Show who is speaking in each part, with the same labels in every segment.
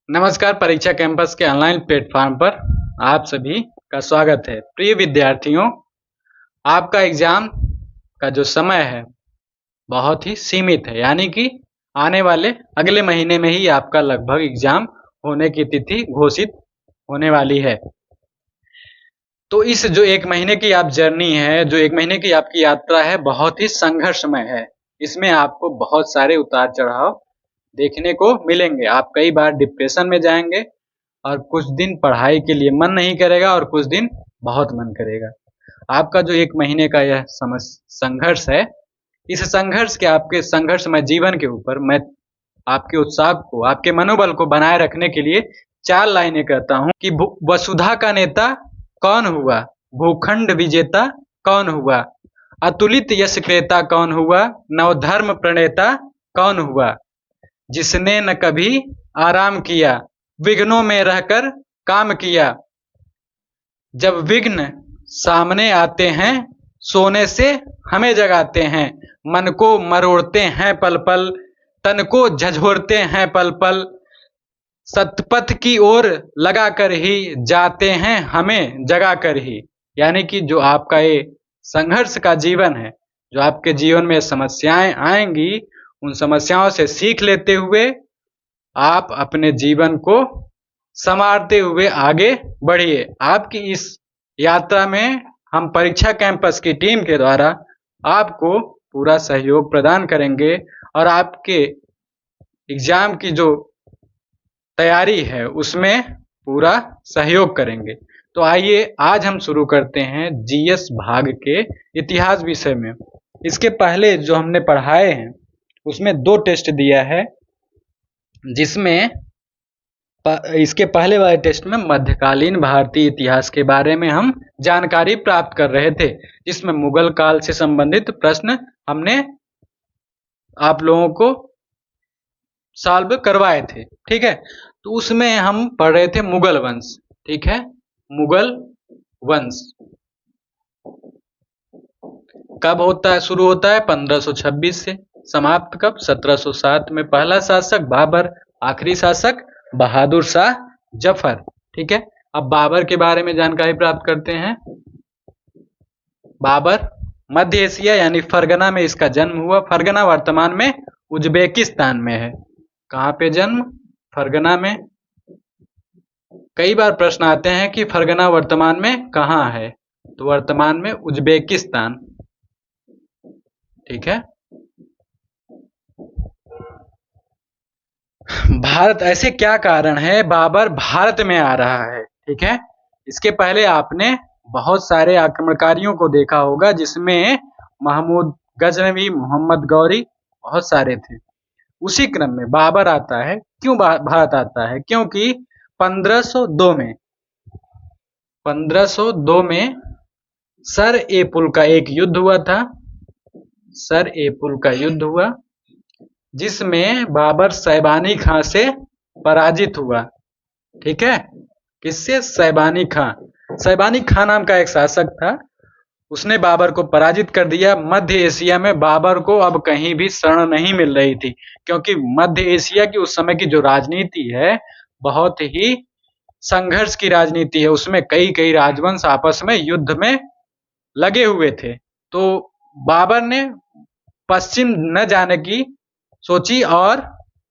Speaker 1: नमस्कार। परीक्षा कैंपस के ऑनलाइन प्लेटफॉर्म पर आप सभी का स्वागत है। प्रिय विद्यार्थियों, आपका एग्जाम का जो समय है बहुत ही सीमित है, यानी कि आने वाले अगले महीने में ही आपका लगभग एग्जाम होने की तिथि घोषित होने वाली है। तो इस जो एक महीने की आप जर्नी है, जो एक महीने की आपकी यात्रा है, बहुत ही संघर्षमय है। इसमें आपको बहुत सारे उतार चढ़ाव देखने को मिलेंगे। आप कई बार डिप्रेशन में जाएंगे और कुछ दिन पढ़ाई के लिए मन नहीं करेगा और कुछ दिन बहुत मन करेगा। आपका जो एक महीने का यह संघर्ष है, इस संघर्ष के आपके संघर्षमय जीवन के ऊपर मैं आपके उत्साह को, आपके मनोबल को बनाए रखने के लिए 4 लाइनें कहता हूं कि वसुधा का नेता कौन हुआ, भूखंड विजेता कौन हुआ, अतुलित यश क्रेता कौन हुआ, नवधर्म प्रणेता कौन हुआ, जिसने न कभी आराम किया, विघ्नों में रहकर काम किया। जब विघ्न सामने आते हैं, सोने से हमें जगाते हैं, मन को मरोड़ते हैं पल पल, तन को झंझोरते हैं पल पल, सतपथ की ओर लगा कर ही जाते हैं हमें जगा कर ही। यानी कि जो आपका ये संघर्ष का जीवन है, जो आपके जीवन में समस्याएं आएंगी, उन समस्याओं से सीख लेते हुए आप अपने जीवन को संवारते हुए आगे बढ़िए। आपकी इस यात्रा में हम परीक्षा कैंपस की टीम के द्वारा आपको पूरा सहयोग प्रदान करेंगे और आपके एग्जाम की जो तैयारी है उसमें पूरा सहयोग करेंगे। तो आइए आज हम शुरू करते हैं जीएस भाग के इतिहास विषय में। इसके पहले जो हमने पढ़ाए हैं उसमें 2 टेस्ट दिया है, जिसमें इसके पहले वाले टेस्ट में मध्यकालीन भारतीय इतिहास के बारे में हम जानकारी प्राप्त कर रहे थे, जिसमें मुगल काल से संबंधित प्रश्न हमने आप लोगों को सॉल्व करवाए थे। ठीक है, तो उसमें हम पढ़ रहे थे मुगल वंश। ठीक है, मुगल वंश कब होता है, शुरू होता है 1526 से, समाप्त कब, 1707 में। पहला शासक बाबर, आखिरी शासक बहादुर शाह जफर। ठीक है, अब बाबर के बारे में जानकारी प्राप्त करते हैं। बाबर मध्य एशिया यानी फरगना में इसका जन्म हुआ। फरगना वर्तमान में उज्बेकिस्तान में है। कहाँ पे जन्म, फरगना में। कई बार प्रश्न आते हैं कि फरगना वर्तमान में कहाँ है, तो वर्तमान में उज्बेकिस्तान। ठीक है, भारत, ऐसे क्या कारण है बाबर भारत में आ रहा है। ठीक है, इसके पहले आपने बहुत सारे आक्रमणकारियों को देखा होगा, जिसमें महमूद गजनवी, मोहम्मद गौरी, बहुत सारे थे। उसी क्रम में बाबर आता है। क्यों भारत आता है? क्योंकि 1502 में सर ए पुल का एक युद्ध हुआ था। सर ए पुल का युद्ध हुआ जिसमें बाबर सैबानी खां से पराजित हुआ। ठीक है, किससे? सैबानी खां। सैबानी खां नाम का एक शासक था, उसने बाबर को पराजित कर दिया। मध्य एशिया में बाबर को अब कहीं भी शरण नहीं मिल रही थी, क्योंकि मध्य एशिया की उस समय की जो राजनीति है बहुत ही संघर्ष की राजनीति है। उसमें कई कई राजवंश आपस में युद्ध में लगे हुए थे। तो बाबर ने पश्चिम न जाने की सोची और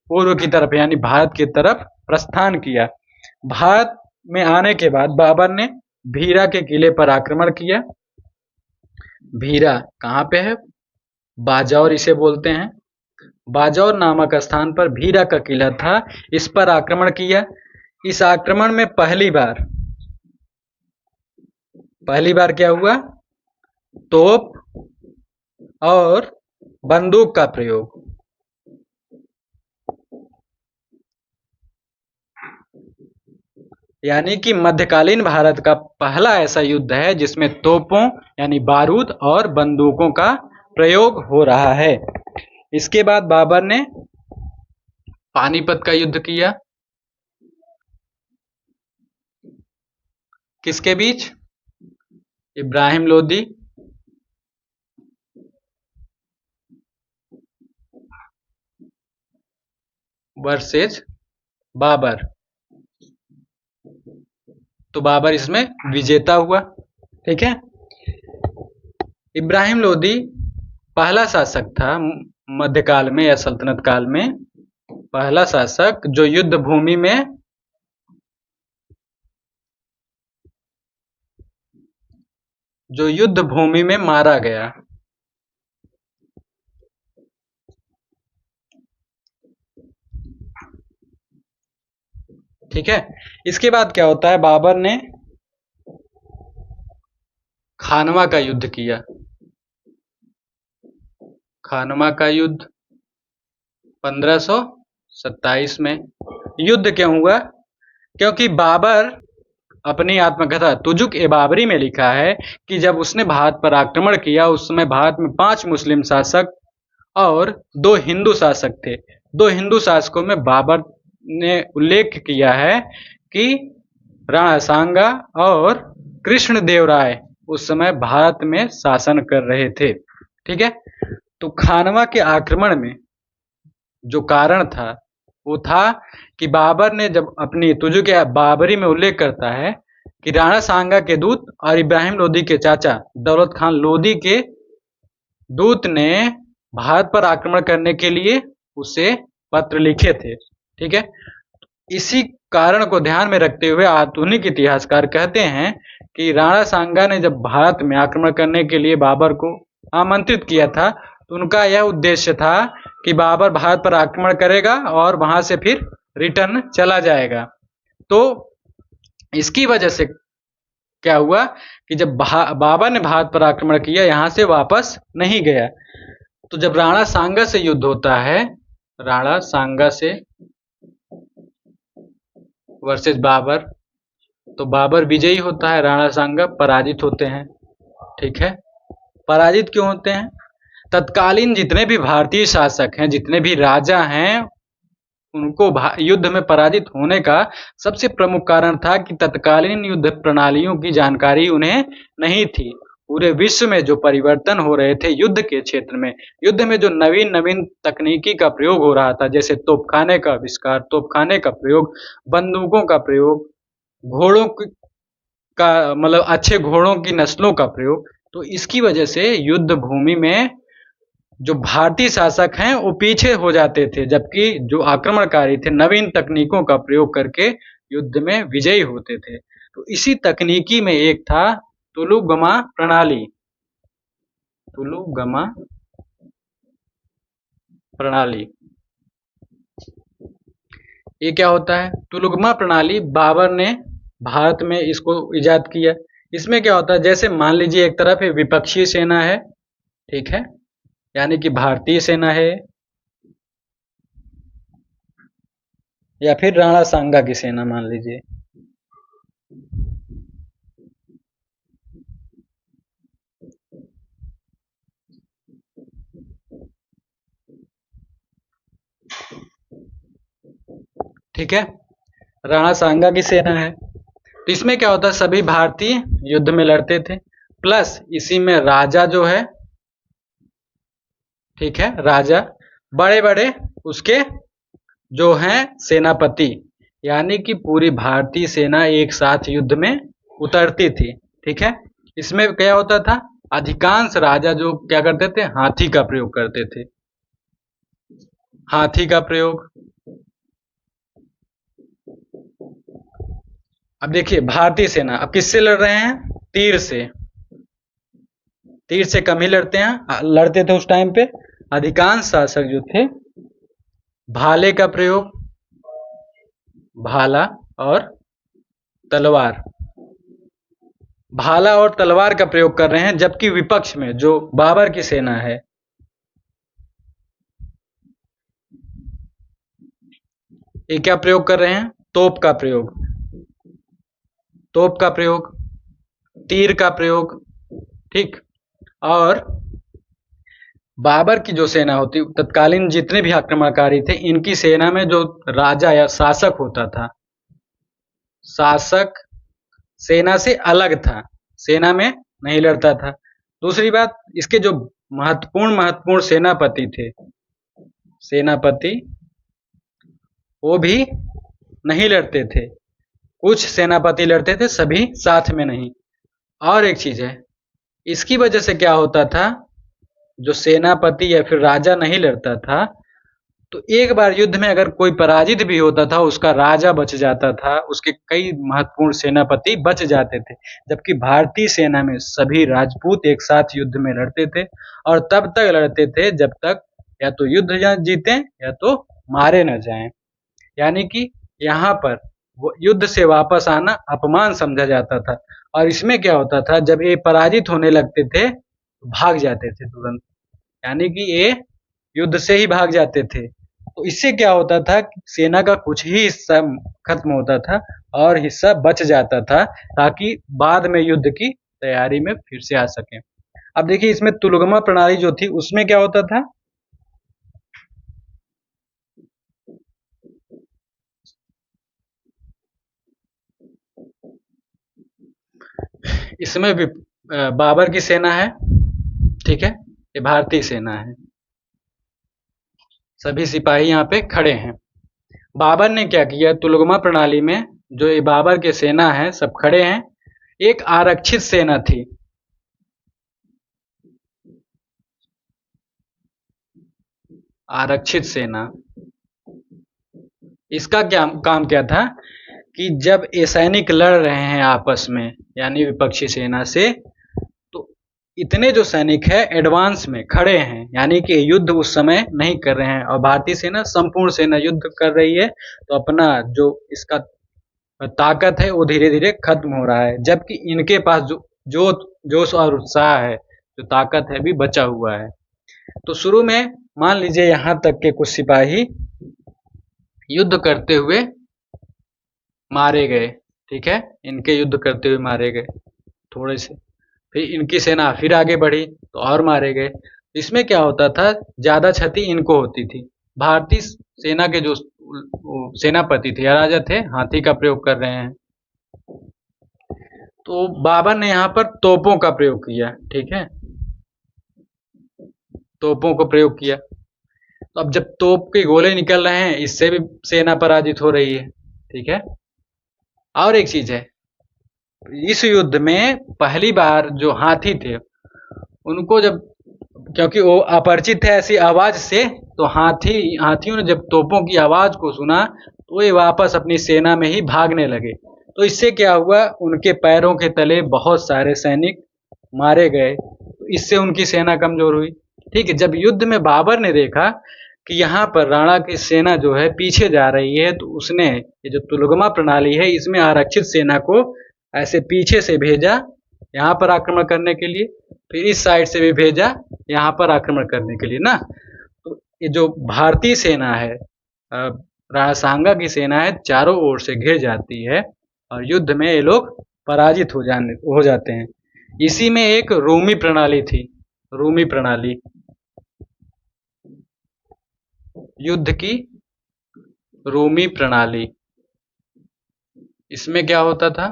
Speaker 1: पूर्व की तरफ यानी भारत की तरफ प्रस्थान किया। भारत में आने के बाद बाबर ने भीरा के किले पर आक्रमण किया। भीरा कहाँ पे है? बाजौर इसे बोलते हैं। बाजौर नामक स्थान पर भीरा का किला था, इस पर आक्रमण किया। इस आक्रमण में पहली बार क्या हुआ? तोप और बंदूक का प्रयोग। यानी कि मध्यकालीन भारत का पहला ऐसा युद्ध है जिसमें तोपों यानी बारूद और बंदूकों का प्रयोग हो रहा है। इसके बाद बाबर ने पानीपत का युद्ध किया। किसके बीच? इब्राहिम लोदी वर्सेज बाबर। तो बाबर इसमें विजेता हुआ। ठीक है। इब्राहिम लोदी पहला शासक था मध्यकाल में या सल्तनत काल में, पहला शासक जो युद्ध भूमि में मारा गया। ठीक है। इसके बाद क्या होता है, बाबर ने खानवा का युद्ध किया। खानवा का युद्ध 1527 में। युद्ध क्यों हुआ? क्योंकि बाबर अपनी आत्मकथा तुजुक ए बाबरी में लिखा है कि जब उसने भारत पर आक्रमण किया उस समय भारत में 5 मुस्लिम शासक और 2 हिंदू शासक थे। 2 हिंदू शासकों में बाबर ने उल्लेख किया है कि राणा सांगा और कृष्णदेवराय उस समय भारत में शासन कर रहे थे। ठीक है। तो खानवा के आक्रमण में जो कारण था वो था कि बाबर ने जब अपनी तुजुक बाबरी में उल्लेख करता है कि राणा सांगा के दूत और इब्राहिम लोदी के चाचा दौलत खान लोदी के दूत ने भारत पर आक्रमण करने के लिए उसे पत्र लिखे थे। ठीक है। इसी कारण को ध्यान में रखते हुए आधुनिक इतिहासकार कहते हैं कि राणा सांगा ने जब भारत में आक्रमण करने के लिए बाबर को आमंत्रित किया था तो उनका यह उद्देश्य था कि बाबर भारत पर आक्रमण करेगा और वहां से फिर रिटर्न चला जाएगा। तो इसकी वजह से क्या हुआ कि जब बाबर ने भारत पर आक्रमण किया, यहां से वापस नहीं गया। तो जब राणा सांगा से युद्ध होता है, राणा सांगा से वर्सेस बाबर, तो बाबर विजयी होता है, राणा सांगा पराजित होते हैं। ठीक है। पराजित क्यों होते हैं? तत्कालीन जितने भी भारतीय शासक हैं, जितने भी राजा हैं, उनको युद्ध में पराजित होने का सबसे प्रमुख कारण था कि तत्कालीन युद्ध प्रणालियों की जानकारी उन्हें नहीं थी। पूरे विश्व में जो परिवर्तन हो रहे थे युद्ध के क्षेत्र में, युद्ध में जो नवीन नवीन तकनीकी का प्रयोग हो रहा था, जैसे तोपखाने का आविष्कार, तोपखाने का प्रयोग, बंदूकों का प्रयोग, घोड़ों का मतलब अच्छे घोड़ों की नस्लों का प्रयोग, तो इसकी वजह से युद्ध भूमि में जो भारतीय शासक हैं वो पीछे हो जाते थे, जबकि जो आक्रमणकारी थे नवीन तकनीकों का प्रयोग करके युद्ध में विजयी होते थे। तो इसी तकनीकी में एक था तुलुगमा प्रणाली। तुलुगमा प्रणाली ये क्या होता है? तुलुगमा प्रणाली बाबर ने भारत में इसको इजाद किया। इसमें क्या होता है, जैसे मान लीजिए एक तरफ विपक्षी सेना है, ठीक है, यानी कि भारतीय सेना है या फिर राणा सांगा की सेना मान लीजिए। ठीक है, राणा सांगा की सेना है। तो इसमें क्या होता है, सभी भारतीय युद्ध में लड़ते थे, प्लस इसी में राजा जो है, ठीक है, राजा बड़े बड़े उसके जो हैं सेनापति, यानी कि पूरी भारतीय सेना एक साथ युद्ध में उतरती थी। ठीक है। इसमें क्या होता था, अधिकांश राजा जो क्या करते थे, हाथी का प्रयोग करते थे। हाथी का प्रयोग। अब देखिए भारतीय सेना अब किससे लड़ रहे हैं? तीर से। तीर से कम ही लड़ते हैं, लड़ते थे उस टाइम पे। अधिकांश शासक जो थे भाले का प्रयोग, भाला और तलवार, भाला और तलवार का प्रयोग कर रहे हैं, जबकि विपक्ष में जो बाबर की सेना है ये क्या प्रयोग कर रहे हैं? तोप का प्रयोग, तोप का प्रयोग, तीर का प्रयोग। ठीक। और बाबर की जो सेना होती, तत्कालीन जितने भी आक्रमणकारी थे, इनकी सेना में जो राजा या शासक होता था, शासक सेना से अलग था, सेना में नहीं लड़ता था। दूसरी बात, इसके जो महत्वपूर्ण सेनापति थे, सेनापति वो भी नहीं लड़ते थे। कुछ सेनापति लड़ते थे, सभी साथ में नहीं। और एक चीज है, इसकी वजह से क्या होता था, जो सेनापति या फिर राजा नहीं लड़ता था, तो एक बार युद्ध में अगर कोई पराजित भी होता था, उसका राजा बच जाता था, उसके कई महत्वपूर्ण सेनापति बच जाते थे। जबकि भारतीय सेना में सभी राजपूत एक साथ युद्ध में लड़ते थे, और तब तक लड़ते थे जब तक या तो युद्ध जीते या तो मारे न जाएं। यानी कि यहाँ पर वो युद्ध से वापस आना अपमान समझा जाता था। और इसमें क्या होता था, जब ये पराजित होने लगते थे भाग जाते थे तुरंत, यानी कि ये युद्ध से ही भाग जाते थे। तो इससे क्या होता था, सेना का कुछ ही हिस्सा खत्म होता था और हिस्सा बच जाता था, ताकि बाद में युद्ध की तैयारी में फिर से आ सके। अब देखिए, इसमें तुलगमा प्रणाली जो थी उसमें क्या होता था, इसमें भी बाबर की सेना है, ठीक है, ये भारतीय सेना है, सभी सिपाही यहाँ पे खड़े हैं। बाबर ने क्या किया, तुलगमा प्रणाली में जो ये बाबर के सेना है सब खड़े हैं, एक आरक्षित सेना थी, आरक्षित सेना। इसका क्या काम क्या था कि जब ये सैनिक लड़ रहे हैं आपस में, यानी विपक्षी सेना से, तो इतने जो सैनिक है एडवांस में खड़े हैं, यानी कि युद्ध उस समय नहीं कर रहे हैं, और भारतीय सेना संपूर्ण सेना युद्ध कर रही है, तो अपना जो इसका ताकत है वो धीरे धीरे खत्म हो रहा है। जबकि इनके पास जो जोश और उत्साह है, जो ताकत है, भी बचा हुआ है। तो शुरू में मान लीजिए यहाँ तक के कुछ सिपाही युद्ध करते हुए मारे गए, ठीक है, इनके युद्ध करते हुए मारे गए थोड़े से, फिर इनकी सेना फिर आगे बढ़ी तो और मारे गए। इसमें क्या होता था, ज्यादा क्षति इनको होती थी। भारतीय सेना के जो सेनापति थे या राजा थे, हाथी का प्रयोग कर रहे हैं, तो बाबर ने यहाँ पर तोपों का प्रयोग किया, ठीक है, तोपों को प्रयोग किया। तो अब जब तोप के गोले निकल रहे हैं, इससे भी सेना पराजित हो रही है, ठीक है। और एक चीज है, इस युद्ध में पहली बार जो हाथी थे उनको जब, क्योंकि वो अपरिचित है ऐसी आवाज से, तो हाथियों ने जब तोपों की आवाज को सुना तो ये वापस अपनी सेना में ही भागने लगे। तो इससे क्या हुआ, उनके पैरों के तले बहुत सारे सैनिक मारे गए, तो इससे उनकी सेना कमजोर हुई, ठीक है। जब युद्ध में बाबर ने देखा कि यहाँ पर राणा की सेना जो है पीछे जा रही है, तो उसने ये जो तुलगमा प्रणाली है इसमें आरक्षित सेना को ऐसे पीछे से भेजा यहाँ पर आक्रमण करने के लिए, फिर इस साइड से भी भेजा यहाँ पर आक्रमण करने के लिए ना। तो ये जो भारतीय सेना है, राणा सांगा की सेना है, चारों ओर से घिर जाती है और युद्ध में ये लोग पराजित हो जाते हैं। इसी में एक रूमी प्रणाली थी, रूमी प्रणाली, युद्ध की रूमी प्रणाली। इसमें क्या होता था,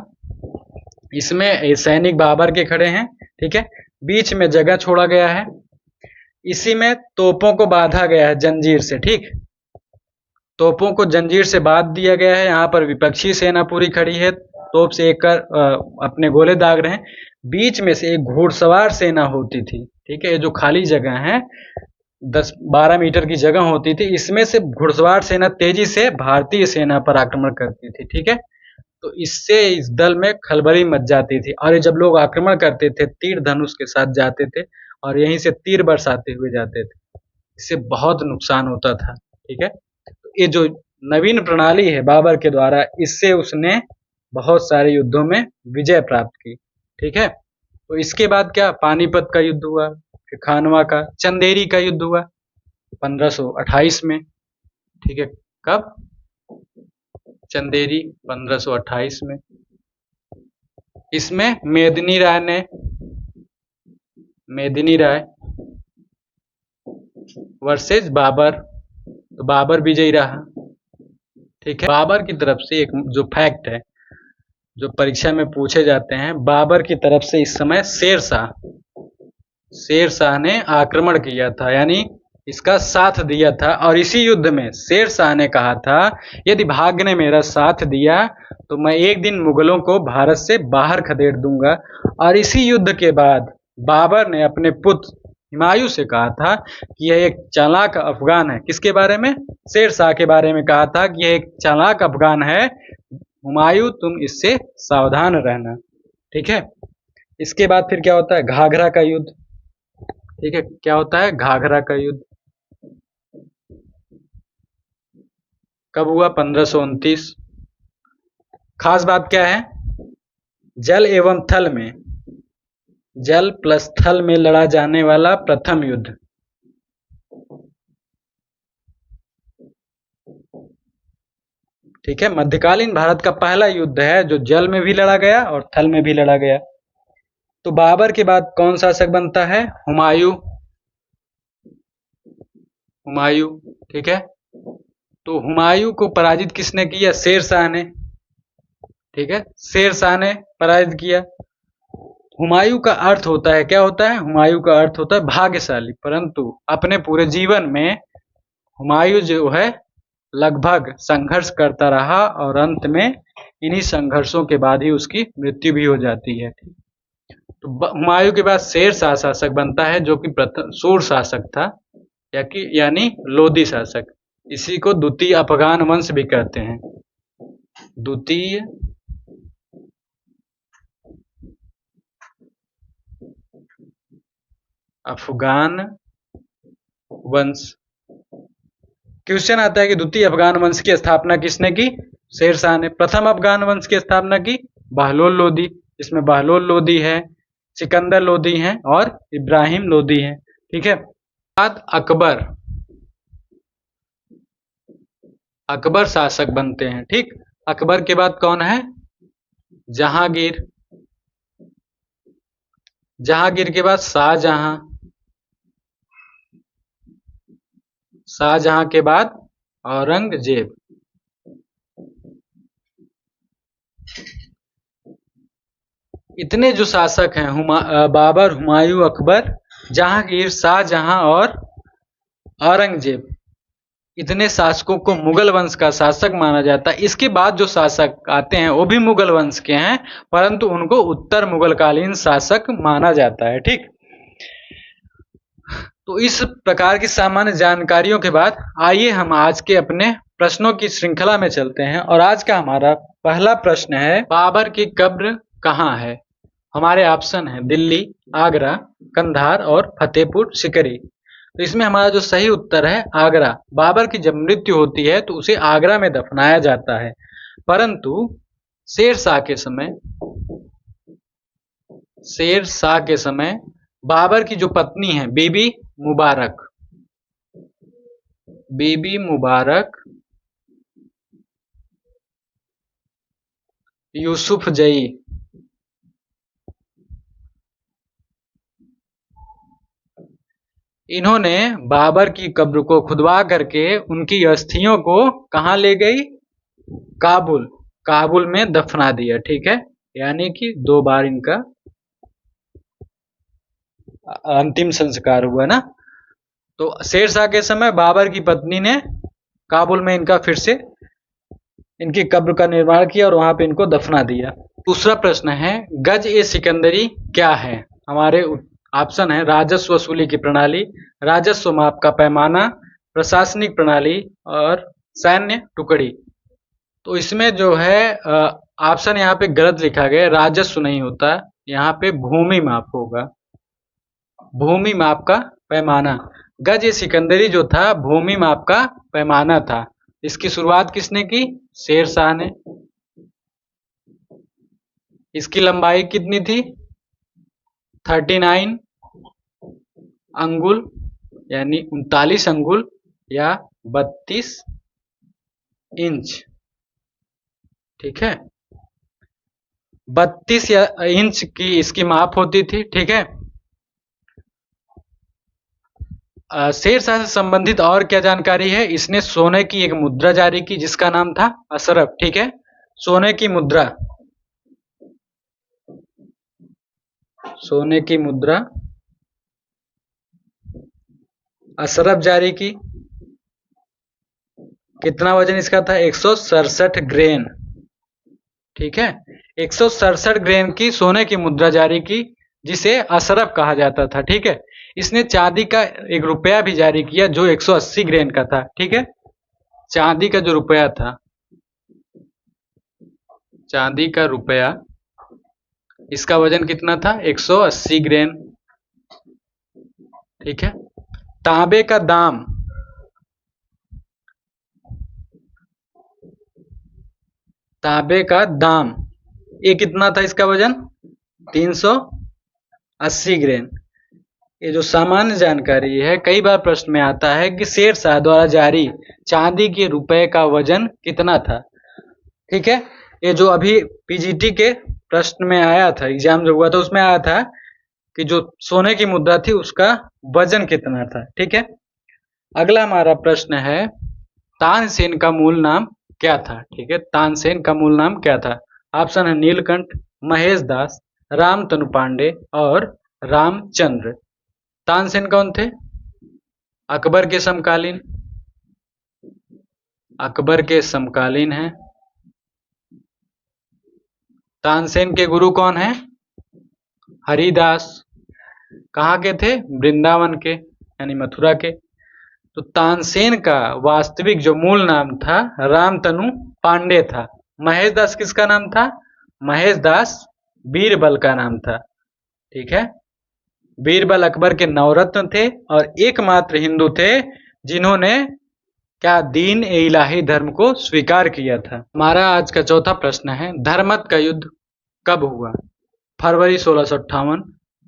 Speaker 1: इसमें सैनिक बाबर के खड़े हैं, ठीक है, बीच में जगह छोड़ा गया है, इसी में तोपों को बांधा गया है जंजीर से, ठीक, तोपों को जंजीर से बांध दिया गया है। यहाँ पर विपक्षी सेना पूरी खड़ी है, तोप से एक अपने गोले दाग रहे हैं। बीच में से एक घुड़सवार सेना होती थी, ठीक है, ये जो खाली जगह है 10-12 मीटर की जगह होती थी, इसमें से घुड़सवार सेना तेजी से भारतीय सेना पर आक्रमण करती थी, ठीक है। तो इससे इस दल में खलबली मच जाती थी, और ये जब लोग आक्रमण करते थे तीर धनुष के साथ जाते थे और यहीं से तीर बरसाते हुए जाते थे, इससे बहुत नुकसान होता था, ठीक है। तो ये जो नवीन प्रणाली है बाबर के द्वारा, इससे उसने बहुत सारे युद्धों में विजय प्राप्त की, ठीक है। तो इसके बाद क्या, पानीपत का युद्ध हुआ, फिर खानवा का, चंदेरी का युद्ध हुआ 1528 में, ठीक है। कब, चंदेरी 1528 में। इसमें मेदिनी राय वर्सेस बाबर, तो बाबर विजयी रहा, ठीक है। बाबर की तरफ से एक जो फैक्ट है जो परीक्षा में पूछे जाते हैं, बाबर की तरफ से इस समय शेरशाह ने आक्रमण किया था, यानी इसका साथ दिया था। और इसी युद्ध में शेर शाह ने कहा था, यदि भाग्य ने मेरा साथ दिया तो मैं एक दिन मुगलों को भारत से बाहर खदेड़ दूंगा। और इसी युद्ध के बाद बाबर ने अपने पुत्र हुमायूं से कहा था कि यह एक चालाक अफगान है। किसके बारे में? शेर शाह के बारे में कहा था कि यह एक चालाक अफगान है, हुमायूं तुम इससे सावधान रहना। ठीक है। इसके बाद फिर क्या होता है? घाघरा का युद्ध। ठीक है, क्या होता है? घाघरा का युद्ध कब हुआ? 1529। खास बात क्या है? जल एवं थल में, जल प्लस थल में लड़ा जाने वाला प्रथम युद्ध। ठीक है, मध्यकालीन भारत का पहला युद्ध है जो जल में भी लड़ा गया और थल में भी लड़ा गया। तो बाबर के बाद कौन शासक बनता है? हुमायूं। हुमायूं। ठीक है, तो हुमायूं को पराजित किसने किया? शेर शाह ने। ठीक है, शेर शाह ने पराजित किया। हुमायूं का अर्थ होता है, क्या होता है? हुमायूं का अर्थ होता है भाग्यशाली। परंतु अपने पूरे जीवन में हुमायूं जो है लगभग संघर्ष करता रहा और अंत में इन्हीं संघर्षों के बाद ही उसकी मृत्यु भी हो जाती है। तो हुमायूं के बाद शेर शाह शासक बनता है जो कि प्रथम सूर शासक था, यानी लोधी शासक। इसी को द्वितीय अफगान वंश भी कहते हैं। द्वितीय अफगान वंश। क्वेश्चन आता है कि द्वितीय अफगान वंश की स्थापना किसने की? शेर शाह ने। प्रथम अफगान वंश की स्थापना की बहलोल लोदी। इसमें बहलोल लोदी है, सिकंदर लोदी हैं और इब्राहिम लोदी हैं। ठीक है। बाद अकबर, अकबर शासक बनते हैं। ठीक, अकबर के बाद कौन है? जहांगीर। जहांगीर के बाद शाहजहां। शाहजहां के बाद औरंगजेब। इतने जो शासक हैं बाबर, हुमायूं, अकबर, जहांगीर, शाहजहां और औरंगजेब, इतने शासकों को मुगल वंश का शासक माना जाता है। इसके बाद जो शासक आते हैं वो भी मुगल वंश के हैं, परंतु उनको उत्तर मुगलकालीन शासक माना जाता है। ठीक, तो इस प्रकार की सामान्य जानकारियों के बाद आइए हम आज के अपने प्रश्नों की श्रृंखला में चलते हैं। और आज का हमारा पहला प्रश्न है, बाबर की कब्र कहाँ है? हमारे ऑप्शन है दिल्ली, आगरा, कंधार और फतेहपुर सिकरी। तो इसमें हमारा जो सही उत्तर है आगरा। बाबर की जब मृत्यु होती है तो उसे आगरा में दफनाया जाता है। परंतु शेर शाह के समय, शेर शाह के समय बाबर की जो पत्नी है बीबी मुबारक, बीबी मुबारक यूसुफ जई, इन्होंने बाबर की कब्र को खुदवा करके उनकी अस्थियों को कहाँ ले गई? काबुल। काबुल में दफना दिया। ठीक है, यानी कि 2 बार इनका अंतिम संस्कार हुआ ना। तो शेर शाह के समय बाबर की पत्नी ने काबुल में इनका फिर से इनकी कब्र का निर्माण किया और वहां पे इनको दफना दिया। दूसरा प्रश्न है, गज ए सिकंदरी क्या है? हमारे ऑप्शन है राजस्व वसूली की प्रणाली, राजस्व माप का पैमाना, प्रशासनिक प्रणाली और सैन्य टुकड़ी। तो इसमें जो है ऑप्शन यहाँ पे गलत लिखा गया, राजस्व नहीं होता, यहाँ पे भूमि माप होगा। भूमि माप का पैमाना। गज ए सिकंदरी जो था भूमि माप का पैमाना था। इसकी शुरुआत किसने की? शेर शाह ने। इसकी लंबाई कितनी थी? 39 अंगुल, यानी 39 अंगुल या 32 इंच। ठीक है, 32 इंच की इसकी माप होती थी। ठीक है, शेर शाह से संबंधित और क्या जानकारी है? इसने सोने की एक मुद्रा जारी की जिसका नाम था अशरफ। ठीक है, सोने की मुद्रा, सोने की मुद्रा अशरफ जारी की। कितना वजन इसका था? 167 ग्रेन। ठीक है, 167 ग्रेन की सोने की मुद्रा जारी की, जिसे अशरफ कहा जाता था। ठीक है, इसने चांदी का एक रुपया भी जारी किया जो 180 ग्रेन का था। ठीक है, चांदी का जो रुपया था, चांदी का रुपया, इसका वजन कितना था? 180 ग्रेन। ठीक है, तांबे का दाम, तांबे का दाम, ये कितना था? इसका वजन 380 ग्रेन। ये जो सामान्य जानकारी है, कई बार प्रश्न में आता है कि शेरशाह द्वारा जारी चांदी के रुपए का वजन कितना था। ठीक है, ये जो अभी पीजीटी के प्रश्न में आया था, एग्जाम जो हुआ था उसमें आया था कि जो सोने की मुद्रा थी उसका वजन कितना था। ठीक है, अगला हमारा प्रश्न है, तानसेन का मूल नाम क्या था? ठीक है, तानसेन का मूल नाम क्या था? ऑप्शन है नीलकंठ, महेश दास, रामतनु पांडे और रामचंद्र। तानसेन कौन थे? अकबर के समकालीन, अकबर के समकालीन हैं। तानसेन के गुरु कौन है? हरिदास। कहाँ के थे? वृंदावन के, यानी मथुरा के। तो तानसेन का वास्तविक जो मूल नाम था रामतनु पांडे था। महेश दास किसका नाम था? महेश दास बीरबल का नाम था। ठीक है, बीरबल अकबर के नवरत्न थे और एकमात्र हिंदू थे जिन्होंने क्या दीन ए इलाही धर्म को स्वीकार किया था। हमारा आज का चौथा प्रश्न है, धर्मत का युद्ध कब हुआ? फरवरी 1658,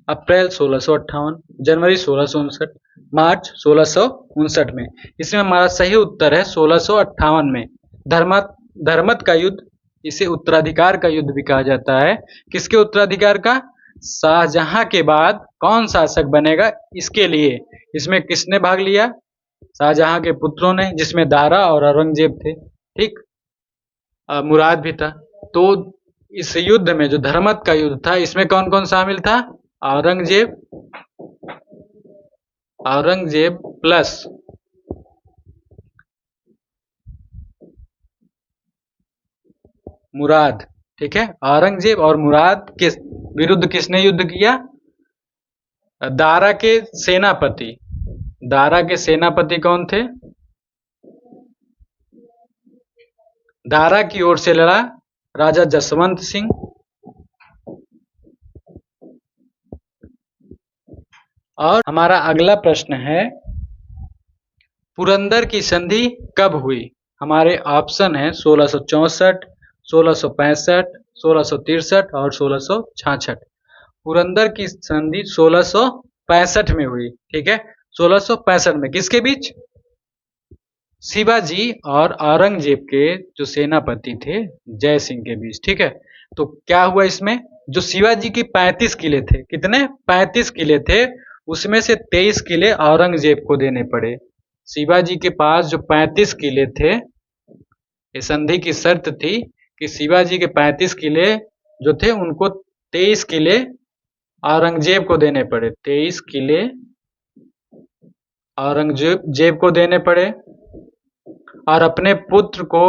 Speaker 1: अप्रैल 1658, जनवरी 1659, मार्च 1659 में। इसमें हमारा सही उत्तर है 1658 में। धर्मत का युद्ध, इसे उत्तराधिकार का युद्ध भी कहा जाता है। किसके उत्तराधिकार का? शाहजहां के बाद कौन शासक बनेगा, इसके लिए। इसमें किसने भाग लिया? शाहजहां के पुत्रों ने, जिसमें दारा और औरंगजेब थे। ठीक, मुराद भी था। तो इस युद्ध में, जो धर्मत का युद्ध था, इसमें कौन कौन शामिल था? औरंगजेब, औरंगजेब प्लस मुराद। ठीक है, औरंगजेब और मुराद के विरुद्ध किसने युद्ध किया? दारा के सेनापति। दारा के सेनापति कौन थे? दारा की ओर से लड़ा राजा जसवंत सिंह। और हमारा अगला प्रश्न है, पुरंदर की संधि कब हुई? हमारे ऑप्शन है 1664, 1665, 1663 और 1666। पुरंदर की संधि 1665 में हुई। ठीक है, 1665 में किसके बीच? शिवाजी और औरंगजेब के जो सेनापति थे जय सिंह के बीच। ठीक है, तो क्या हुआ इसमें? जो शिवाजी की 35 किले थे, कितने? 35 किले थे, उसमें से 23 किले औरंगजेब को देने पड़े। शिवाजी के पास जो 35 किले थे, ये संधि की शर्त थी कि शिवाजी के 35 किले जो थे उनको 23 किले औरंगजेब को देने पड़े। 23 किले औरंगजेब को देने पड़े और अपने पुत्र को,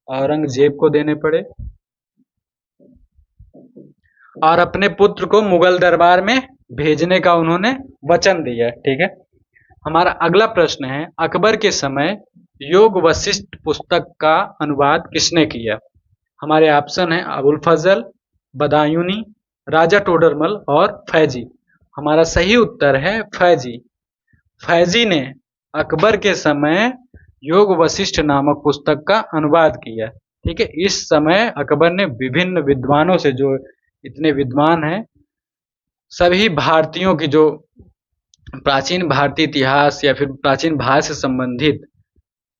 Speaker 1: औरंगजेब को देने पड़े और अपने पुत्र को मुगल दरबार में भेजने का उन्होंने वचन दिया। ठीक है, हमारा अगला प्रश्न है, अकबर के समय योग वशिष्ठ पुस्तक का अनुवाद किसने किया? हमारे ऑप्शन है अबुल फजल, बदायूनी, राजा टोडरमल और फैजी। हमारा सही उत्तर है फैजी। फैजी ने अकबर के समय योग वशिष्ठ नामक पुस्तक का अनुवाद किया। ठीक है, इस समय अकबर ने विभिन्न विद्वानों से, जो इतने विद्वान हैं, सभी भारतीयों की जो प्राचीन भारतीय इतिहास या फिर प्राचीन भारत से संबंधित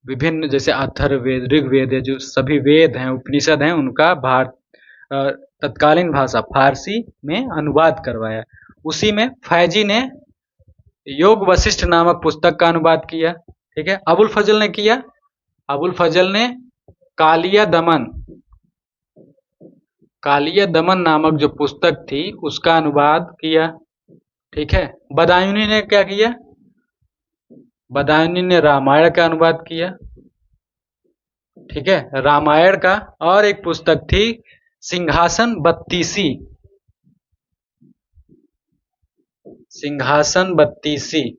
Speaker 1: विभिन्न, जैसे अथर्ववेद, ऋग्वेद है, जो सभी वेद हैं, उपनिषद हैं, उनका तत्कालीन भाषा फारसी में अनुवाद करवाया। उसी में फैजी ने योग वशिष्ठ नामक पुस्तक का अनुवाद किया। ठीक है, अबुल फजल ने किया, अबुल फजल ने कालिया दमन, कालिया दमन नामक जो पुस्तक थी उसका अनुवाद किया। ठीक है। बदायूनी ने क्या किया? बदायूनी ने रामायण का अनुवाद किया। ठीक है, रामायण का। और एक पुस्तक थी सिंहासन बत्तीसी। सिंहासन बत्तीसी।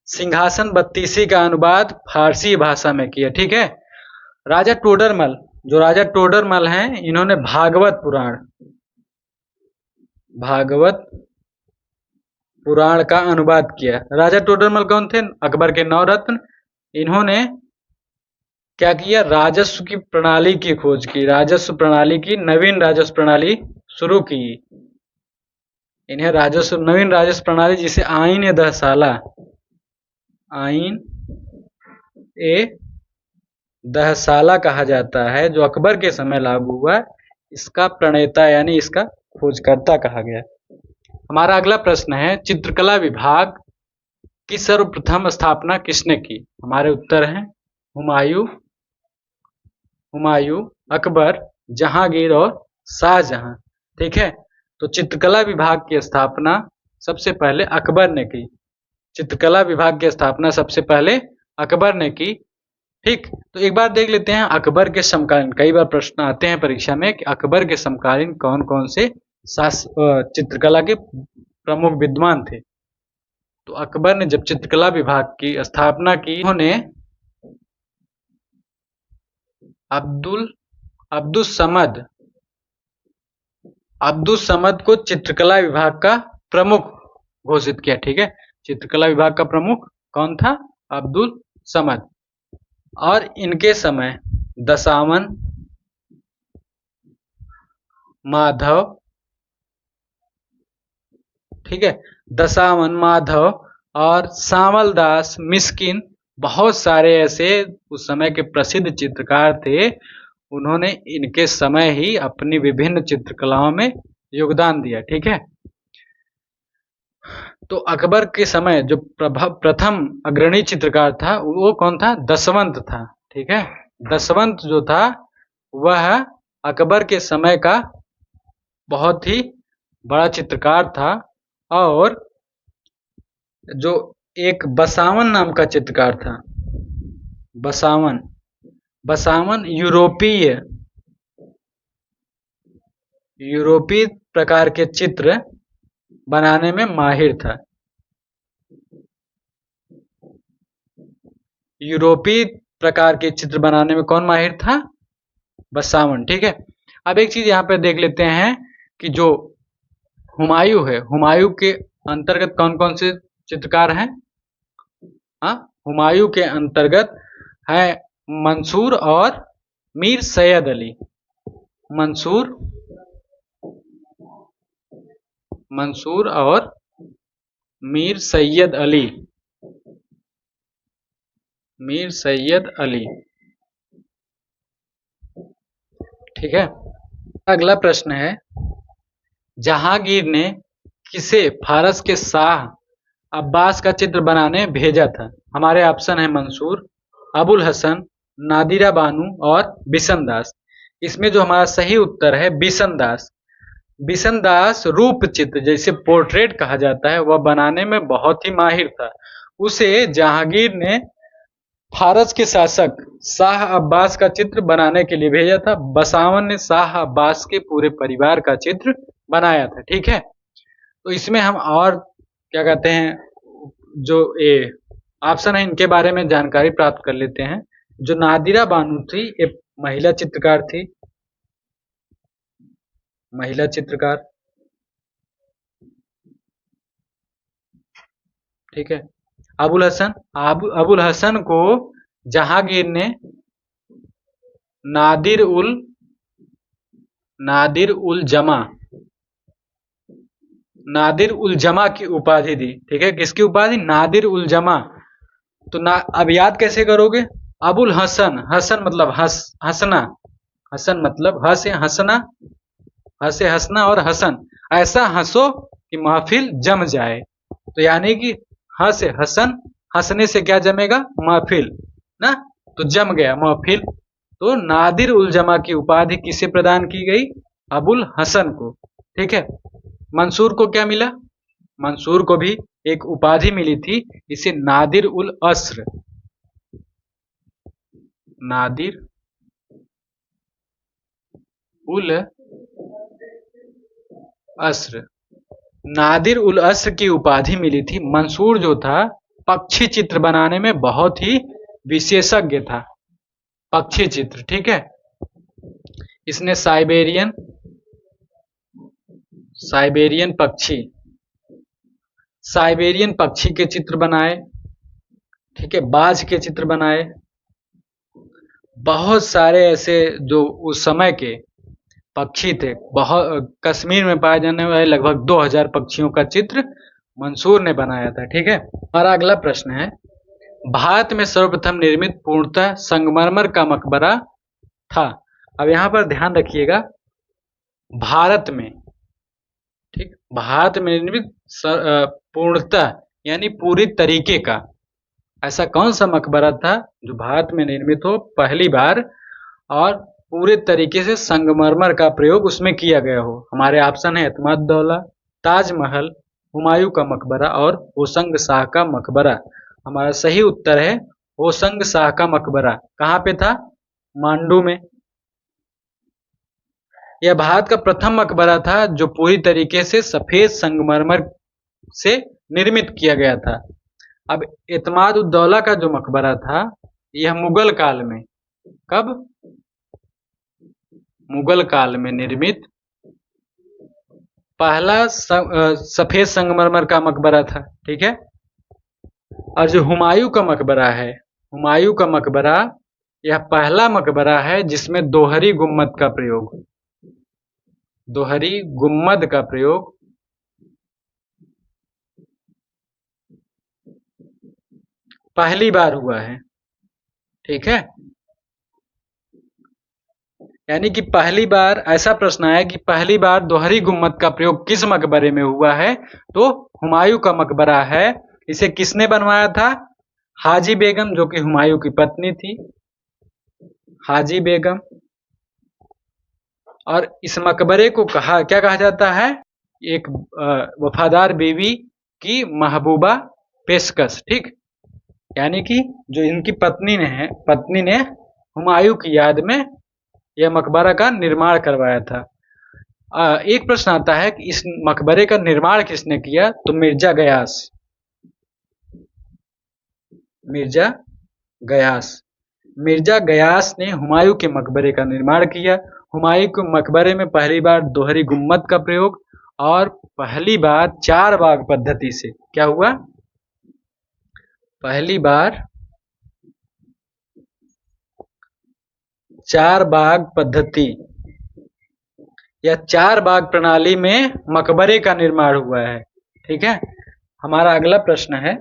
Speaker 1: सिंहासन बत्तीसी का अनुवाद फारसी भाषा में किया। ठीक है। राजा टोडरमल, जो राजा टोडरमल हैं, इन्होंने भागवत पुराण का अनुवाद किया। राजा टोडरमल कौन थे? अकबर के नवरत्न। इन्होंने क्या किया? राजस्व की प्रणाली की खोज की, राजस्व प्रणाली की, नवीन राजस्व प्रणाली शुरू की। इन्हें नवीन राजस्व प्रणाली, जिसे आईन ए दहसाला, आईन ए दहसाला कहा जाता है, जो अकबर के समय लागू हुआ, इसका प्रणेता यानी इसका खोजकर्ता कहा गया। हमारा अगला प्रश्न है, चित्रकला विभाग की सर्वप्रथम स्थापना किसने की? हमारे उत्तर हैं हुमायूं, अकबर, जहांगीर और शाहजहां। ठीक है। तो चित्रकला विभाग की स्थापना सबसे पहले अकबर ने की। चित्रकला विभाग की स्थापना सबसे पहले अकबर ने की। ठीक। तो एक बार देख लेते हैं अकबर के समकालीन, कई बार प्रश्न आते हैं परीक्षा में कि अकबर के समकालीन कौन कौन से चित्रकला के प्रमुख विद्वान थे। तो अकबर ने जब चित्रकला विभाग की स्थापना की, उन्होंने अब्दुल समद को चित्रकला विभाग का प्रमुख घोषित किया। ठीक है। चित्रकला विभाग का प्रमुख कौन था? अब्दुल समद। और इनके समय दसावन, माधव, ठीक है, दसावन, माधव और सांवल दास, मिस्किन, बहुत सारे ऐसे उस समय के प्रसिद्ध चित्रकार थे। उन्होंने इनके समय ही अपनी विभिन्न चित्रकलाओं में योगदान दिया। ठीक है। तो अकबर के समय जो प्रथम अग्रणी चित्रकार था वो कौन था? दसवंत था। ठीक है। दसवंत जो था वह अकबर के समय का बहुत ही बड़ा चित्रकार था। और जो एक बसावन नाम का चित्रकार था, बसावन यूरोपीय प्रकार के चित्र बनाने में माहिर था। यूरोपीय प्रकार के चित्र बनाने में कौन माहिर था? बसावन। ठीक है। अब एक चीज यहाँ पे देख लेते हैं कि जो हुमायूं है, हुमायूं के अंतर्गत कौन कौन से चित्रकार हैं? हुमायूं के अंतर्गत है मंसूर और मीर सैयद अली। मंसूर और मीर सैयद अली। ठीक है। अगला प्रश्न है, जहांगीर ने किसे फारस के शाह अब्बास का चित्र बनाने भेजा था? हमारे ऑप्शन है मंसूर, अबुल हसन, नादिरा बानू और बिशन दास। इसमें जो हमारा सही उत्तर है बिशन दास। बिशन दास रूप चित्र, जैसे पोर्ट्रेट कहा जाता है, वह बनाने में बहुत ही माहिर था। उसे जहांगीर ने फारस के शासक शाह अब्बास का चित्र बनाने के लिए भेजा था। बसावन ने शाह अब्बास के पूरे परिवार का चित्र बनाया था। ठीक है। तो इसमें हम और क्या कहते हैं, जो ये ऑप्शन है इनके बारे में जानकारी प्राप्त कर लेते हैं। जो नादिरा बानू थी, एक महिला चित्रकार थी, महिला चित्रकार। ठीक है। अबुल हसन को जहांगीर ने नादिर उल जमा की उपाधि दी। ठीक है। किसकी उपाधि? नादिर उल जमा। तो अब याद कैसे करोगे? अबुल हसन, हसन मतलब हंसना, हसन मतलब हंसना, और हसन, ऐसा हंसो कि महफिल जम जाए। तो यानी कि हसन, हंसने से क्या जमेगा? महफिल ना, तो जम गया महफिल। तो नादिर उल जमा की उपाधि किसे प्रदान की गई? अबुल हसन को। ठीक है, मंसूर को क्या मिला? मंसूर को भी एक उपाधि मिली थी, इसे नादिर उल अस्र, नादिर उल अस्र, नादिर उल अस्र की उपाधि मिली थी। मंसूर जो था पक्षी चित्र बनाने में बहुत ही विशेषज्ञ था, पक्षी चित्र। ठीक है, इसने साइबेरियन साइबेरियन पक्षी साइबेरियन पक्षी के चित्र बनाए। ठीक है, बाज के चित्र बनाए। बहुत सारे ऐसे जो उस समय के पक्षी थे, बहुत कश्मीर में पाए जाने वाले लगभग 2000 पक्षियों का चित्र मंसूर ने बनाया था। ठीक है, हमारा अगला प्रश्न है, भारत में सर्वप्रथम निर्मित पूर्णतः संगमरमर का मकबरा था। अब यहां पर ध्यान रखिएगा, भारत में, ठीक, भारत में निर्मित पूर्णतः यानी पूरी तरीके का, ऐसा कौन सा मकबरा था जो भारत में निर्मित हो पहली बार और पूरे तरीके से संगमरमर का प्रयोग उसमें किया गया हो? हमारे ऑप्शन है एतमाद-उद-दौला, ताजमहल, हुमायूं का मकबरा और होशंग शाह का मकबरा। हमारा सही उत्तर है होशंग शाह का मकबरा। कहाँ पे था? मांडू में। यह भारत का प्रथम मकबरा था जो पूरी तरीके से सफेद संगमरमर से निर्मित किया गया था। अब एतमाद-उद-दौला का जो मकबरा था, यह मुगल काल में, कब? मुगल काल में निर्मित पहला सफेद संगमरमर का मकबरा था। ठीक है, और जो हुमायूं का मकबरा है, हुमायूं का मकबरा यह पहला मकबरा है जिसमें दोहरी गुम्मद का प्रयोग, दोहरी गुम्मद का प्रयोग पहली बार हुआ है। ठीक है, यानी कि पहली बार, ऐसा प्रश्न आया कि पहली बार दोहरी गुम्मद का प्रयोग किस मकबरे में हुआ है? तो हुमायूं का मकबरा है। इसे किसने बनवाया था? हाजी बेगम, जो कि हुमायूं की पत्नी थी, हाजी बेगम। और इस मकबरे को क्या कहा जाता है? एक वफादार बीवी की महबूबा पेशकश। ठीक, यानी कि जो इनकी पत्नी ने हुमायूं की याद में यह मकबरा का निर्माण करवाया था। एक प्रश्न आता है कि इस मकबरे का निर्माण किसने किया? तो मिर्जा गयास, मिर्जा गयास, मिर्जा गयास ने हुमायूं के मकबरे का निर्माण किया। हुमायूं के मकबरे में पहली बार दोहरी गुम्मद का प्रयोग और पहली बार 4 बाग पद्धति से क्या हुआ? पहली बार 4 बाग पद्धति या 4 बाग प्रणाली में मकबरे का निर्माण हुआ है। ठीक है, हमारा अगला प्रश्न है,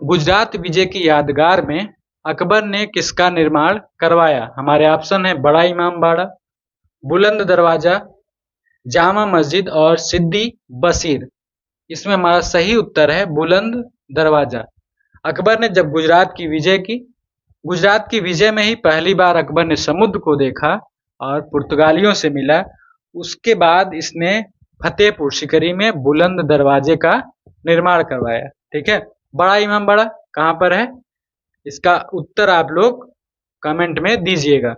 Speaker 1: गुजरात विजय की यादगार में अकबर ने किसका निर्माण करवाया? हमारे ऑप्शन है बड़ा इमाम बाड़ा, बुलंद दरवाजा, जामा मस्जिद और सिद्दी बसीर। इसमें हमारा सही उत्तर है बुलंद दरवाजा। अकबर ने जब गुजरात की विजय की, गुजरात की विजय में ही पहली बार अकबर ने समुद्र को देखा और पुर्तगालियों से मिला। उसके बाद इसने फतेहपुर सीकरी में बुलंद दरवाजे का निर्माण करवाया। ठीक है, बड़ा इमाम बाड़ा कहाँ पर है? इसका उत्तर आप लोग कमेंट में दीजिएगा।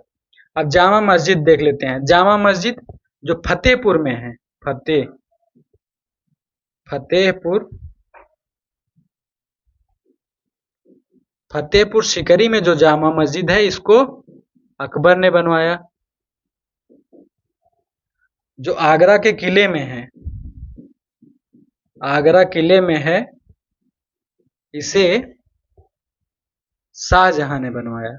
Speaker 1: अब जामा मस्जिद देख लेते हैं। जामा मस्जिद जो फतेहपुर में है, फतेहपुर सीकरी में जो जामा मस्जिद है, इसको अकबर ने बनवाया। जो आगरा के किले में है, आगरा किले में है, इसे शाहजहां ने बनवाया।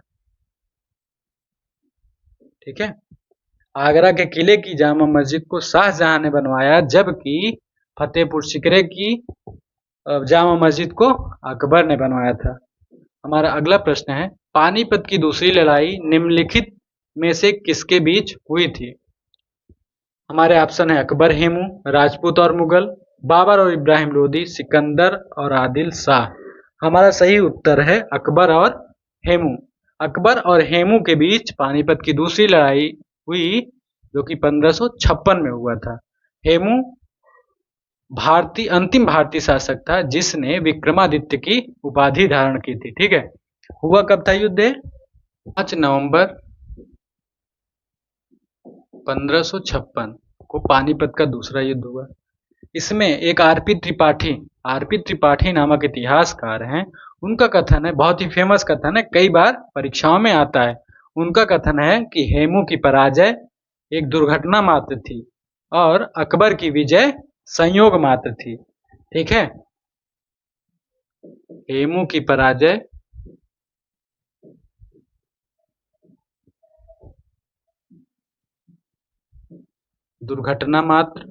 Speaker 1: ठीक है, आगरा के किले की जामा मस्जिद को शाहजहां ने बनवाया, जबकि फतेहपुर सीकरी की जामा मस्जिद को अकबर ने बनवाया था। हमारा अगला प्रश्न है, पानीपत की दूसरी लड़ाई निम्नलिखित में से किसके बीच हुई थी? हमारे ऑप्शन है अकबर हेमू, राजपूत और मुगल, बाबर और इब्राहिम लोदी, सिकंदर और आदिल शाह। हमारा सही उत्तर है अकबर और हेमू। अकबर और हेमू के बीच पानीपत की दूसरी लड़ाई हुई, जो कि 1556 में हुआ था। हेमू अंतिम भारतीय शासक था जिसने विक्रमादित्य की उपाधि धारण की थी। ठीक है, हुआ कब था युद्ध? 5 नवंबर 1556 को पानीपत का दूसरा युद्ध हुआ। इसमें एक आरपी त्रिपाठी नामक इतिहासकार हैं। उनका कथन है, बहुत ही फेमस कथन है, कई बार परीक्षाओं में आता है। उनका कथन है कि हेमू की पराजय एक दुर्घटना मात्र थी और अकबर की विजय संयोग मात्र थी। ठीक है, हेमू की पराजय दुर्घटना मात्र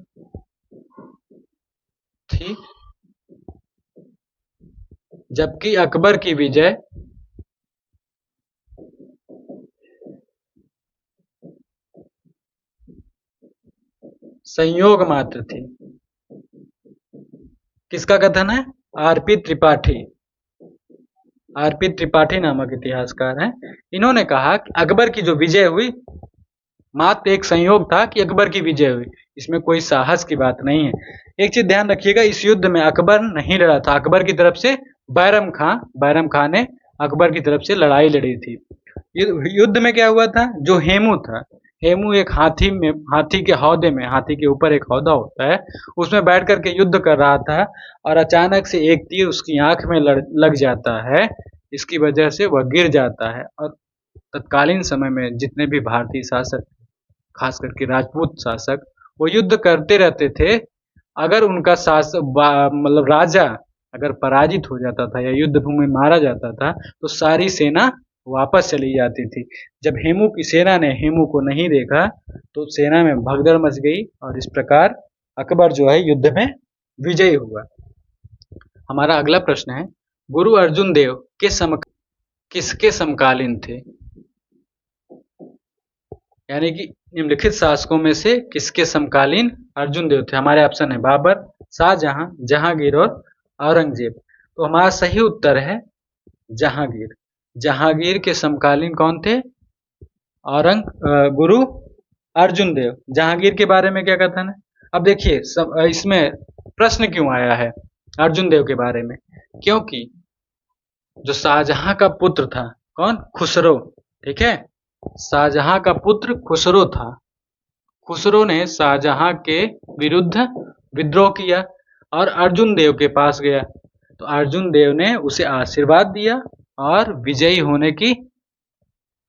Speaker 1: थी, जबकि अकबर की विजय संयोग मात्र थी। किसका कथन है? आरपी त्रिपाठी नामक इतिहासकार हैं। इन्होंने कहा कि अकबर की जो विजय हुई मात्र एक संयोग था कि अकबर की विजय हुई, इसमें कोई साहस की बात नहीं है। एक चीज ध्यान रखिएगा, इस युद्ध में अकबर नहीं लड़ा था, अकबर की तरफ से बैरम खां ने अकबर की तरफ से लड़ाई लड़ी थी। युद्ध में क्या हुआ था? जो हेमू था, हेमू एक हाथी के ऊपर एक हौदा होता है, उसमें बैठ करके युद्ध कर रहा था और अचानक से एक तीर उसकी आंख में लग जाता है। इसकी वजह से वह गिर जाता है और तत्कालीन समय में जितने भी भारतीय शासक, खास करके राजपूत शासक, वो युद्ध करते रहते थे। अगर उनका मतलब राजा अगर पराजित हो जाता था या युद्ध भूमि में मारा जाता था तो सारी सेना वापस चली जाती थी। जब हेमू की सेना ने हेमू को नहीं देखा तो सेना में भगदड़ मच गई और इस प्रकार अकबर जो है युद्ध में विजयी हुआ। हमारा अगला प्रश्न है, गुरु अर्जुन देव किसके समकालीन थे? यानी कि निम्नलिखित शासकों में से किसके समकालीन अर्जुन देव थे? हमारे ऑप्शन है बाबर, शाहजहां, जहांगीर और औरंगजेब। तो हमारा सही उत्तर है जहांगीर। जहांगीर के समकालीन कौन थे? गुरु अर्जुन देव। जहांगीर के बारे में क्या कथन है? अब देखिए इसमें प्रश्न क्यों आया है अर्जुन देव के बारे में? क्योंकि जो शाहजहां का पुत्र था, कौन? खुसरो। ठीक है, शाहजहां का पुत्र खुसरो था। खुसरो ने शाहजहां के विरुद्ध विद्रोह किया और अर्जुन देव के पास गया, तो अर्जुन देव ने उसे आशीर्वाद दिया और विजयी होने की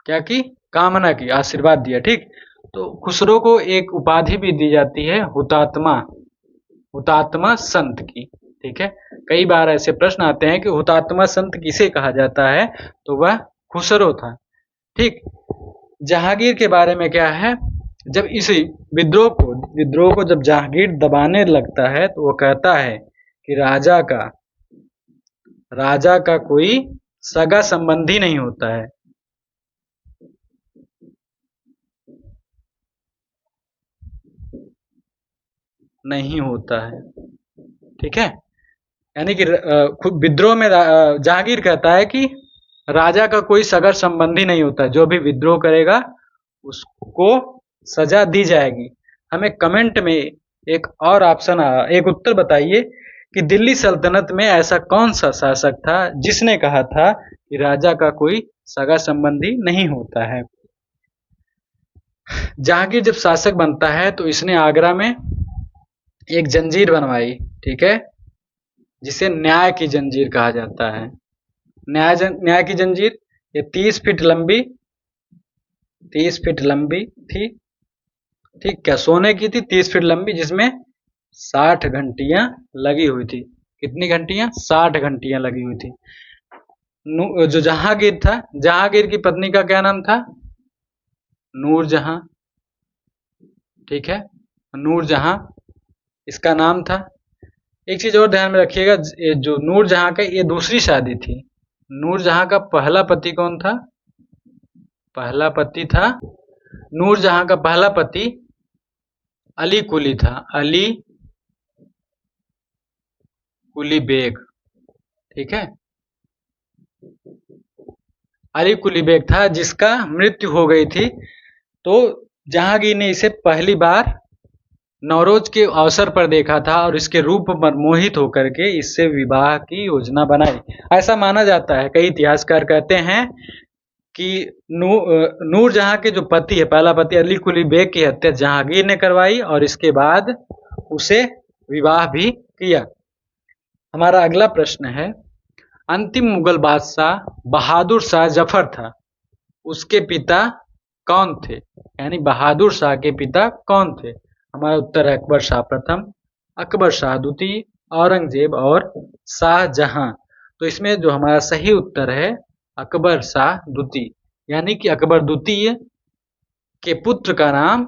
Speaker 1: क्या की? कामना की, आशीर्वाद दिया। ठीक, तो खुसरो को एक उपाधि भी दी जाती है हुतात्मा संत की। ठीक है, कई बार ऐसे प्रश्न आते हैं कि हुतात्मा संत किसे कहा जाता है, तो वह खुसरो था। ठीक, जहांगीर के बारे में क्या है? जब इस विद्रोह को जब जहांगीर दबाने लगता है तो वो कहता है कि राजा का कोई सगा संबंधी नहीं होता है। नहीं होता है। ठीक है, यानी कि विद्रोह में जहांगीर कहता है कि राजा का कोई सगा संबंधी नहीं होता, जो भी विद्रोह करेगा उसको सजा दी जाएगी। हमें कमेंट में एक उत्तर बताइए कि दिल्ली सल्तनत में ऐसा कौन सा शासक था जिसने कहा था कि राजा का कोई सगा संबंधी नहीं होता है। जहांगीर जब शासक बनता है तो इसने आगरा में एक जंजीर बनवाई। ठीक है, जिसे न्याय की जंजीर कहा जाता है। न्याय की जंजीर ये 30 फीट लंबी थी। ठीक, क्या सोने की थी? 30 फीट लंबी, जिसमें 60 घंटियां लगी हुई थी। कितनी घंटियां? 60 घंटियां लगी हुई थी। जो जहांगीर था, जहांगीर की पत्नी का क्या नाम था? नूरजहां। ठीक है, नूरजहां इसका नाम था। एक चीज और ध्यान में रखिएगा, जो नूरजहां का ये दूसरी शादी थी। नूरजहां का पहला पति कौन था? नूरजहां का पहला पति अली कुली था। अली कुली बेग। ठीक है, अली कुली बेग था जिसका मृत्यु हो गई थी। तो जहांगीर ने इसे पहली बार नवरोज के अवसर पर देखा था और इसके रूप पर मोहित होकर के इससे विवाह की योजना बनाई। ऐसा माना जाता है, कई इतिहासकार कहते हैं कि नूरजहां के जो पति है, पहला पति अली कुली बेग की हत्या जहांगीर ने करवाई और इसके बाद उसे विवाह भी किया। हमारा अगला प्रश्न है, अंतिम मुगल बादशाह बहादुर शाह जफर था, उसके पिता कौन थे? यानी बहादुर शाह के पिता कौन थे? हमारा उत्तर है अकबर शाह प्रथम, अकबर शाह द्वितीय, औरंगजेब और शाहजहां। तो इसमें जो हमारा सही उत्तर है अकबर शाह द्वितीय, यानी कि अकबर द्वितीय के पुत्र का नाम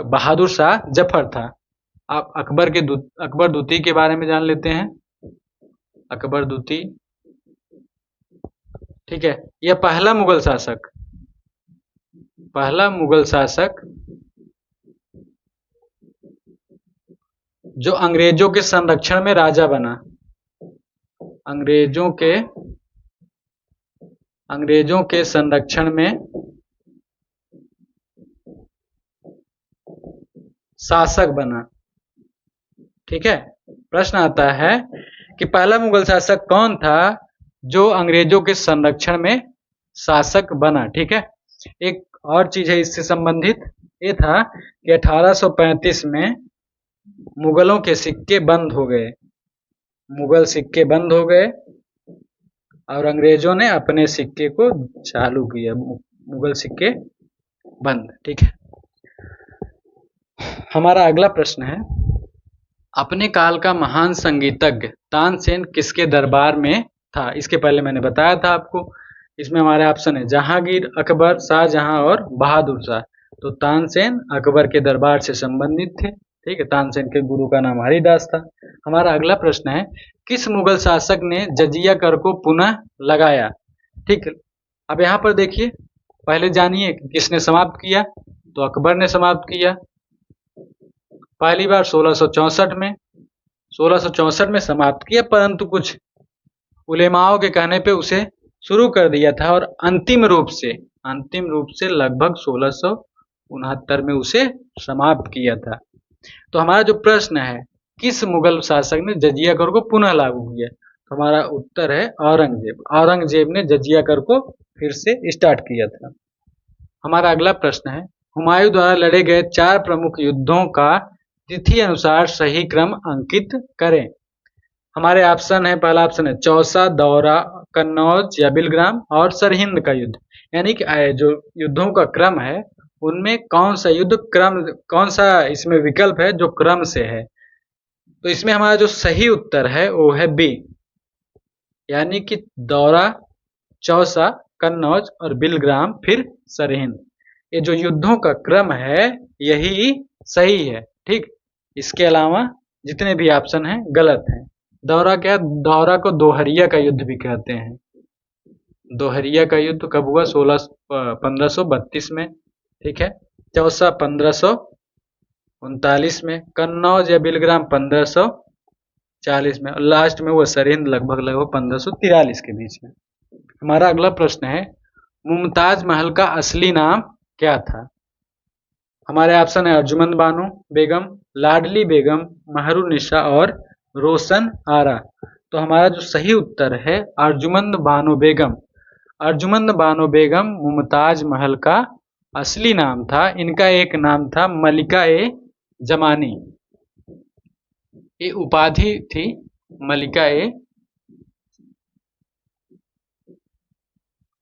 Speaker 1: बहादुर शाह जफर था। आप अकबर द्वितीय के बारे में जान लेते हैं। अकबर द्वितीय, ठीक है, यह पहला मुगल शासक जो अंग्रेजों के संरक्षण में राजा बना। अंग्रेजों के संरक्षण में शासक बना। ठीक है, प्रश्न आता है कि पहला मुगल शासक कौन था जो अंग्रेजों के संरक्षण में शासक बना। ठीक है, एक और चीज है इससे संबंधित, ये था कि 1835 में मुगलों के सिक्के बंद हो गए, मुगल सिक्के बंद हो गए और अंग्रेजों ने अपने सिक्के को चालू किया, मुगल सिक्के बंद। ठीक है, हमारा अगला प्रश्न है, अपने काल का महान संगीतज्ञ तानसेन किसके दरबार में था? इसके पहले मैंने बताया था आपको। इसमें हमारे ऑप्शन है जहांगीर, अकबर, शाहजहां और बहादुर शाह। तो तानसेन अकबर के दरबार से संबंधित थे। ठीक है, तानसेन के गुरु का नाम हरिदास था। हमारा अगला प्रश्न है, किस मुगल शासक ने जजिया कर को पुनः लगाया? ठीक है, अब यहाँ पर देखिए, पहले जानिए किसने समाप्त किया। तो अकबर ने समाप्त किया पहली बार 1664 में समाप्त किया, परंतु कुछ उलेमाओं के कहने पे उसे शुरू कर दिया था और अंतिम रूप से लगभग 1669 में उसे समाप्त किया था। तो हमारा जो प्रश्न है, किस मुगल शासक ने जजिया कर को पुनः लागू किया? तो हमारा उत्तर है औरंगजेब। औरंगजेब ने जजिया कर को फिर से स्टार्ट किया था। हमारा अगला प्रश्न है, हुमायूं द्वारा लड़े गए 4 प्रमुख युद्धों का तिथि अनुसार सही क्रम अंकित करें। हमारे ऑप्शन है, पहला ऑप्शन है चौसा, दौरा, कन्नौज या बिलग्राम और सरहिंद का युद्ध। यानी कि जो युद्धों का क्रम है उनमें कौन सा युद्ध क्रम, कौन सा इसमें विकल्प है जो क्रम से है? तो इसमें हमारा जो सही उत्तर है वो है बी, यानी कि दौरा, चौसा, कन्नौज और बिलग्राम फिर सरहिंद। ये जो युद्धों का क्रम है यही सही है। ठीक, इसके अलावा जितने भी ऑप्शन हैं गलत हैं। दौरा क्या? दौरा को दोहरिया का युद्ध भी कहते हैं। दोहरिया का युद्ध कब हुआ? 1532 में। ठीक है, चौसा 1539 में, कन्नौज या बिलग्राम 1540 में और लास्ट में वो सरहिंद लगभग 1543 के बीच में। हमारा अगला प्रश्न है, मुमताज महल का असली नाम क्या था? हमारे ऑप्शन है अर्जुमंद बानो बेगम, लाडली बेगम, महरुनिसा और रोशन आरा। तो हमारा जो सही उत्तर है अर्जुमंद बानो बेगम। अर्जुमंद बानो बेगम मुमताज महल का असली नाम था। इनका एक नाम था मलिका ए जमानी, ये उपाधि थी मलिका ए,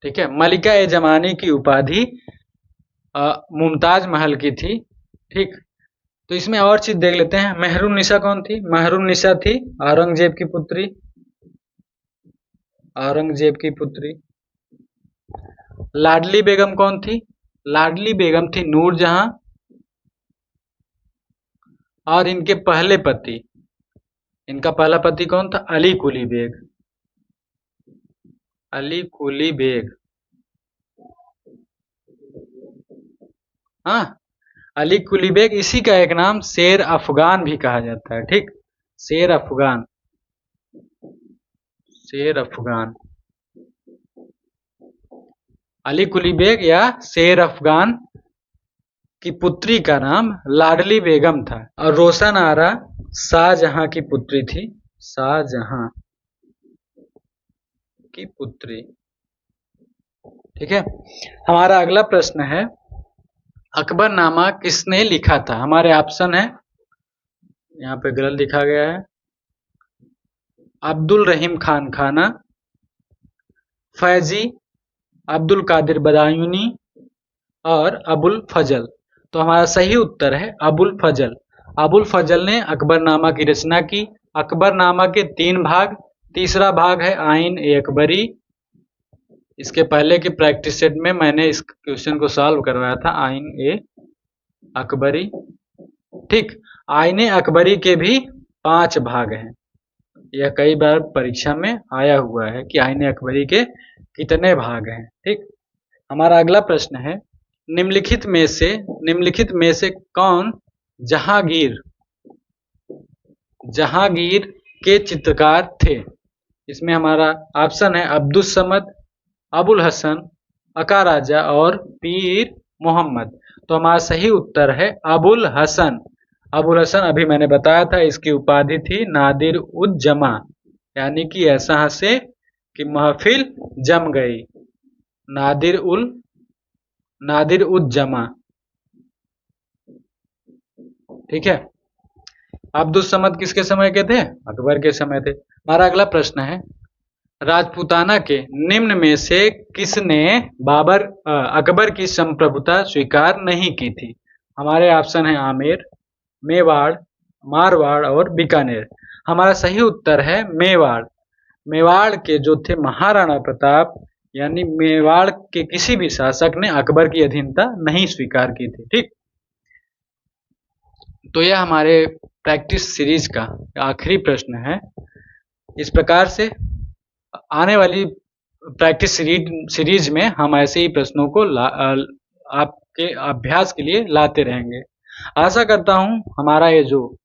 Speaker 1: ठीक है, मलिका ए जमानी की उपाधि मुमताज महल की थी। ठीक, तो इसमें और चीज देख लेते हैं, महरुनिसा कौन थी? महरुनिसा थी औरंगजेब की पुत्री, औरंगजेब की पुत्री। लाडली बेगम कौन थी? लाडली बेगम थी नूरजहां और इनके पहले पति, इनका पहला पति कौन था? Ali Quli bag, Ali Quli bag. हाँ, अली कुली बेग, इसी का एक नाम शेर अफगान भी कहा जाता है। ठीक, शेर अफगान, शेर अफगान, अली कुली बेग या शेर अफगान की पुत्री का नाम लाडली बेगम था और रोशन आरा शाहजहां की पुत्री थी। शाहजहां की पुत्री। ठीक है। हमारा अगला प्रश्न है, अकबरनामा किसने लिखा था? हमारे ऑप्शन है, यहाँ पे गलत लिखा गया है, अब्दुल रहीम खान खाना, फैजी, अब्दुल कादिर बदायूनी और अबुल फजल। तो हमारा सही उत्तर है अबुल फजल। अबुल फजल ने अकबरनामा की रचना की। अकबरनामा के 3 भाग, तीसरा भाग है आइन ए अकबरी। इसके पहले की प्रैक्टिस सेट में मैंने इस क्वेश्चन को सॉल्व करवाया था, आइन ए अकबरी। ठीक, आइन ए अकबरी के भी 5 भाग हैं। यह कई बार परीक्षा में आया हुआ है कि आइन ए अकबरी के कितने भाग हैं। ठीक, हमारा अगला प्रश्न है, निम्नलिखित में से कौन जहांगीर के चित्रकार थे? इसमें हमारा ऑप्शन है अब्दुस समद, अबुल हसन, अका राजा और पीर मोहम्मद। तो हमारा सही उत्तर है अबुल हसन। अबुल हसन अभी मैंने बताया था, इसकी उपाधि थी नादिर उद जमा, यानी कि ऐसा हंसे कि महफिल जम गई। नादिर उद जमा। ठीक है। अब्दुस समद किसके समय के थे? अकबर के समय थे। हमारा अगला प्रश्न है, राजपूताना के निम्न में से किसने अकबर की संप्रभुता स्वीकार नहीं की थी? हमारे ऑप्शन है आमेर, मेवाड़, मारवाड़ और बीकानेर। हमारा सही उत्तर है मेवाड़। मेवाड़ के जो थे महाराणा प्रताप, यानी मेवाड़ के किसी भी शासक ने अकबर की अधीनता नहीं स्वीकार की थी। ठीक, तो यह हमारे प्रैक्टिस सीरीज का आखिरी प्रश्न है। इस प्रकार से आने वाली प्रैक्टिस सीरीज में हम ऐसे ही प्रश्नों को आपके अभ्यास के लिए लाते रहेंगे। आशा करता हूं हमारा ये जो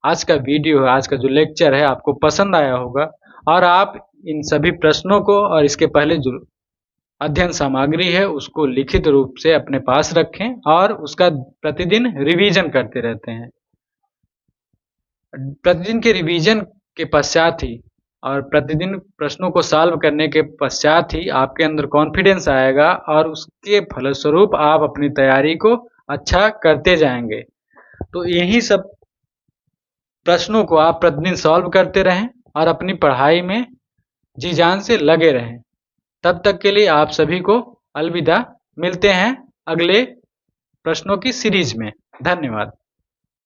Speaker 1: आज का वीडियो है, आज का जो लेक्चर है, आपको पसंद आया होगा और आप इन सभी प्रश्नों को और इसके पहले जो अध्ययन सामग्री है उसको लिखित रूप से अपने पास रखें और उसका प्रतिदिन रिवीजन करते रहते हैं। प्रतिदिन के रिवीजन के पश्चात ही और प्रतिदिन प्रश्नों को सॉल्व करने के पश्चात ही आपके अंदर कॉन्फिडेंस आएगा और उसके फलस्वरूप आप अपनी तैयारी को अच्छा करते जाएंगे। तो यही सब प्रश्नों को आप प्रतिदिन सॉल्व करते रहें और अपनी पढ़ाई में जी जान से लगे रहें। तब तक के लिए आप सभी को अलविदा। मिलते हैं अगले प्रश्नों की सीरीज में। धन्यवाद।